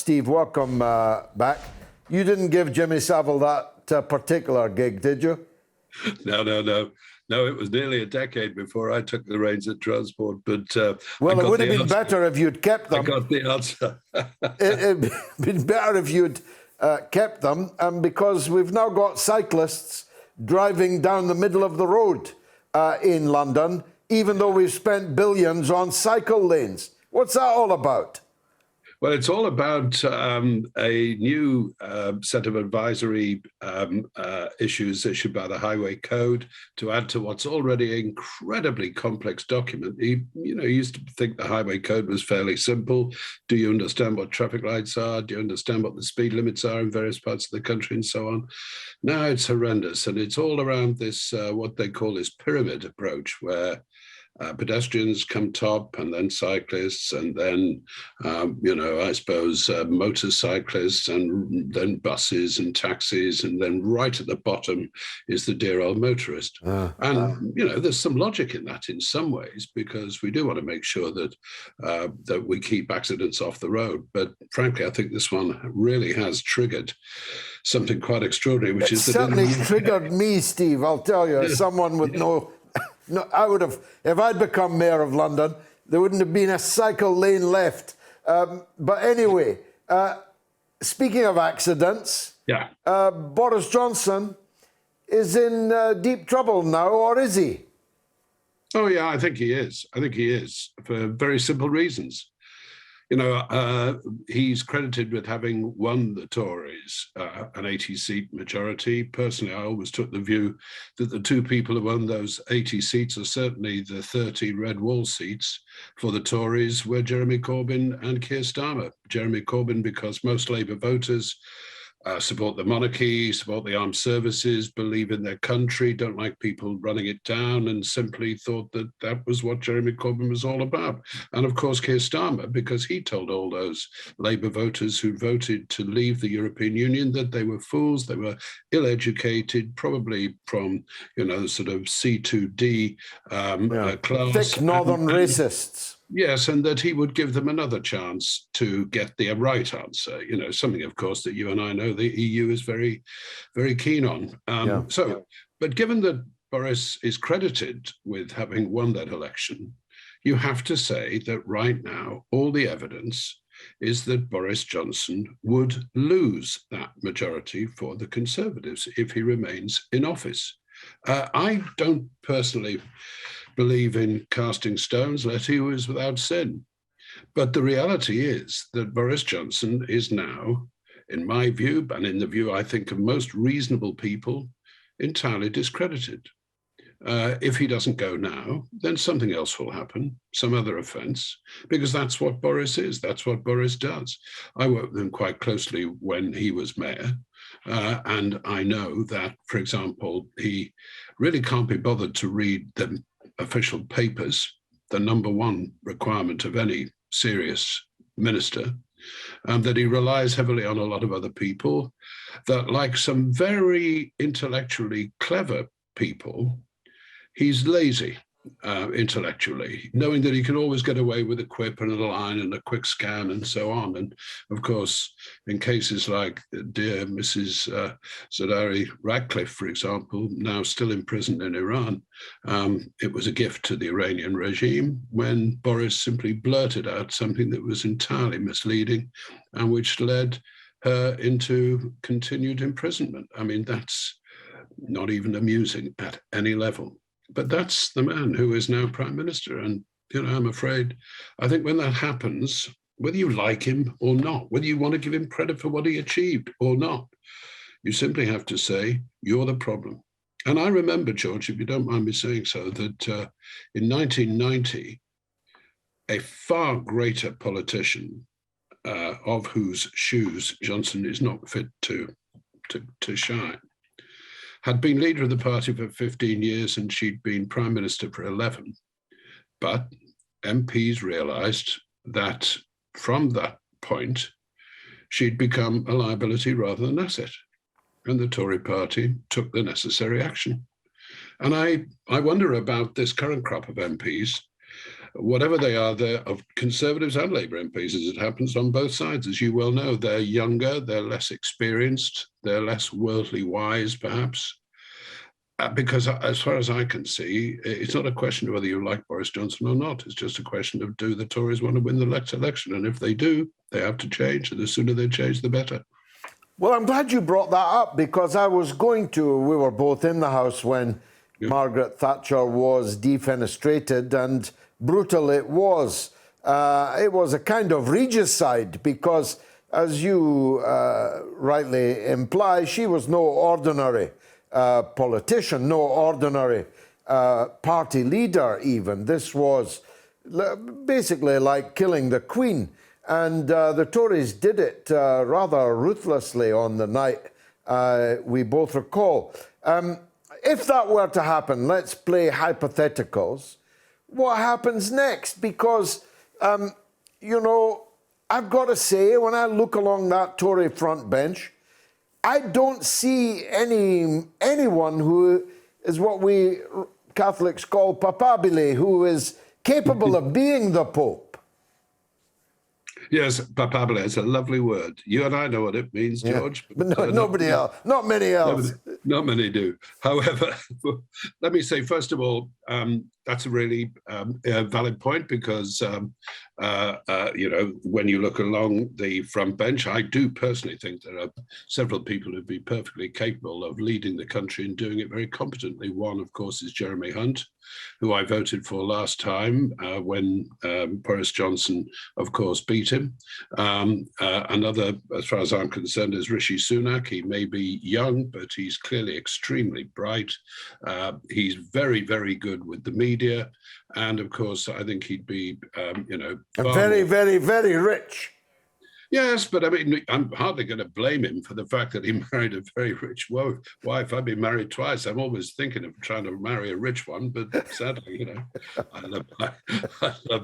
Steve, welcome back. You didn't give Jimmy Savile that particular gig, did you? No. No, it was nearly a decade before I took the reins at Transport, but well, it would have been better if you'd kept them. I got the answer. It'd been better if you'd kept them, because we've now got cyclists driving down the middle of the road in London, even though we've spent billions on cycle lanes. What's that all about? Well, it's all about a new set of advisory issues issued by the Highway Code to add to what's already an incredibly complex document. You used to think the Highway Code was fairly simple. Do you understand what traffic lights are? Do you understand what the speed limits are in various parts of the country and so on? Now it's horrendous, and it's all around this, what they call this pyramid approach, where pedestrians come top, and then cyclists, and then, I suppose, motorcyclists, and then buses and taxis, and then right at the bottom is the dear old motorist. There's some logic in that in some ways, because we do want to make sure that that we keep accidents off the road. But frankly, I think this one really has triggered something quite extraordinary, which is certainly triggered me, Steve. I'll tell you, as someone with no, I would have, if I'd become mayor of London, there wouldn't have been a cycle lane left. But anyway, speaking of accidents, Boris Johnson is in deep trouble now, or is he? Oh, yeah, I think he is. I think he is, for very simple reasons. He's credited with having won the Tories an 80-seat majority. Personally, I always took the view that the two people who won those 80 seats, or certainly the 30 red wall seats for the Tories, were Jeremy Corbyn and Keir Starmer. Jeremy Corbyn, because most Labour voters support the monarchy, support the armed services, believe in their country, don't like people running it down, and simply thought that that was what Jeremy Corbyn was all about. And of course, Keir Starmer, because he told all those Labour voters who voted to leave the European Union that they were fools, they were ill-educated, probably from, sort of C2D class. Thick northern racists. Yes, and that he would give them another chance to get the right answer. Something, of course, that you and I know the EU is very, very keen on. But given that Boris is credited with having won that election, you have to say that right now, all the evidence is that Boris Johnson would lose that majority for the Conservatives if he remains in office. I don't personally believe in casting stones, let he who is without sin. But the reality is that Boris Johnson is now, in my view, and in the view, I think, of most reasonable people, entirely discredited. If he doesn't go now, then something else will happen, some other offence, because that's what Boris is, that's what Boris does. I worked with him quite closely when he was mayor, and I know that, for example, he really can't be bothered to read the official papers, the number one requirement of any serious minister, that he relies heavily on a lot of other people, that like some very intellectually clever people, he's lazy intellectually, knowing that he can always get away with a quip and a line and a quick scan and so on. And of course, in cases like dear Mrs. Zadari Ratcliffe, for example, now still imprisoned in Iran, it was a gift to the Iranian regime when Boris simply blurted out something that was entirely misleading and which led her into continued imprisonment. I mean, that's not even amusing at any level. But that's the man who is now Prime Minister. And, I'm afraid, I think when that happens, whether you like him or not, whether you want to give him credit for what he achieved or not, you simply have to say, you're the problem. And I remember, George, if you don't mind me saying so, that in 1990, a far greater politician of whose shoes Johnson is not fit to shine, had been leader of the party for 15 years and she'd been prime minister for 11. But MPs realized that from that point, she'd become a liability rather than an asset. And the Tory party took the necessary action. And I wonder about this current crop of MPs. whatever they are, they're of Conservatives and Labour MPs, as it happens on both sides, as you well know. They're younger, they're less experienced, they're less worldly wise, perhaps. Because as far as I can see, it's not a question of whether you like Boris Johnson or not. It's just a question of, do the Tories want to win the next election? And if they do, they have to change. And the sooner they change, the better. Well, I'm glad you brought that up, because I was going to. We were both in the House when Margaret Thatcher was defenestrated, and brutal it was. It was a kind of regicide because, as you rightly imply, she was no ordinary politician, no ordinary party leader even. This was basically like killing the Queen. And the Tories did it rather ruthlessly on the night we both recall. If that were to happen, let's play hypotheticals. What happens next? Because, you know, I've got to say, when I look along that Tory front bench, I don't see anyone who is what we Catholics call papabile, who is capable of being the Pope. Yes, papabile is a lovely word. You and I know what it means, George. Yeah. But nobody else, not many else. Not many do. However, let me say, first of all, that's a really valid point, because, you know, when you look along the front bench, I do personally think there are several people who'd be perfectly capable of leading the country and doing it very competently. One, of course, is Jeremy Hunt, who I voted for last time when Boris Johnson, of course, beat him. Another, as far as I'm concerned, is Rishi Sunak. He may be young, but he's clearly extremely bright. He's very, very good with the media. And of course, I think he'd be, you know, very, very, very rich. Yes, but I mean, I'm hardly going to blame him for the fact that he married a very rich wife. I've been married twice. I'm always thinking of trying to marry a rich one, but sadly, you know, I love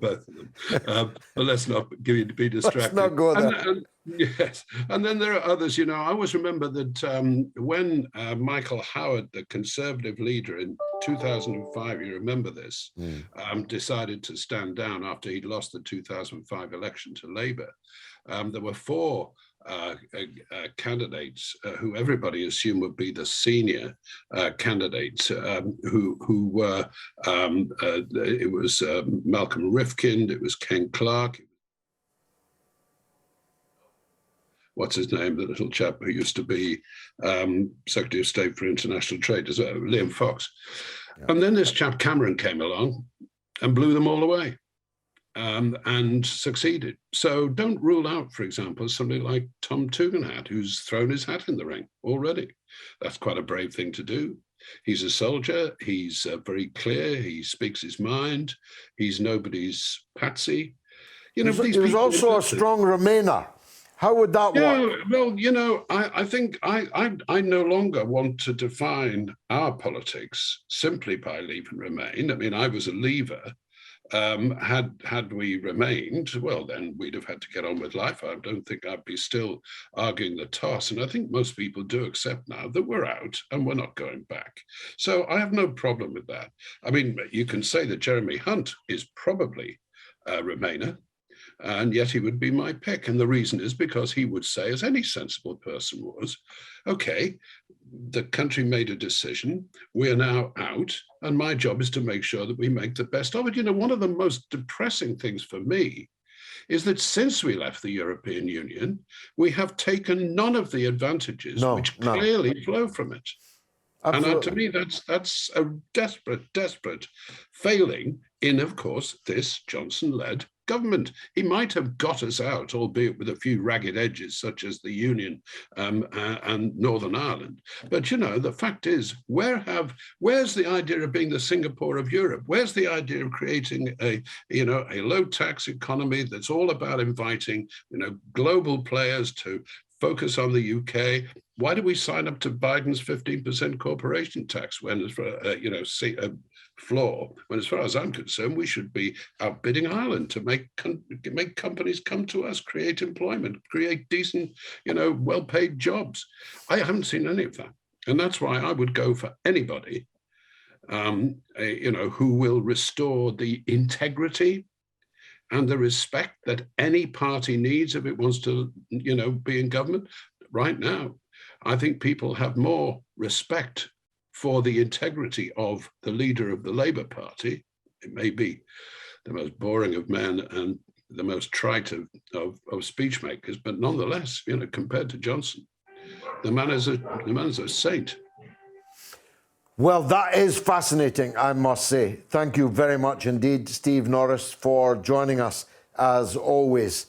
both of them. But let's not be distracted. Let's not go there. Yes, and then there are others. You know, I always remember that when Michael Howard, the Conservative leader in 2005, you remember this, decided to stand down after he'd lost the 2005 election to Labour. There were four candidates who everybody assumed would be the senior candidates, who were, it was Malcolm Rifkind, it was Ken Clarke, what's his name, the little chap who used to be Secretary of State for International Trade, Liam Fox. Yeah. And then this chap Cameron came along and blew them all away. And succeeded. So don't rule out, for example, somebody like Tom Tugendhat, who's thrown his hat in the ring already. That's quite a brave thing to do. He's a soldier. He's very clear. He speaks his mind. He's nobody's patsy. You know, he was also a strong Remainer. How would that work? Well, you know, I think I no longer want to define our politics simply by Leave and Remain. I mean, I was a Leaver. Had we remained, well, then we'd have had to get on with life. I don't think I'd be still arguing the toss. And I think most people do accept now that we're out and we're not going back. So I have no problem with that. I mean, you can say that Jeremy Hunt is probably a Remainer, and yet he would be my pick. And the reason is because he would say, as any sensible person was, okay, the country made a decision, we are now out, and my job is to make sure that we make the best of it. You know, one of the most depressing things for me is that since we left the European Union, we have taken none of the advantages which clearly flow from it. Absolutely. And to me, that's a desperate failing in, of course, this Johnson-led government. He might have got us out, albeit with a few ragged edges, such as the Union and Northern Ireland. But, you know, the fact is, where's the idea of being the Singapore of Europe? Where's the idea of creating a low tax economy that's all about inviting, you know, global players to focus on the UK? Why do we sign up to Biden's 15% corporation tax when it's for a floor? When, as far as I'm concerned, we should be outbidding Ireland to make companies come to us, create employment, create decent, you know, well-paid jobs. I haven't seen any of that, and that's why I would go for anybody who will restore the integrity and the respect that any party needs if it wants to, be in government. Right now, I think people have more respect for the integrity of the leader of the Labour Party. It may be the most boring of men and the most trite of speech makers, but nonetheless, compared to Johnson, the man is a saint. Well, that is fascinating, I must say. Thank you very much indeed, Steve Norris, for joining us as always.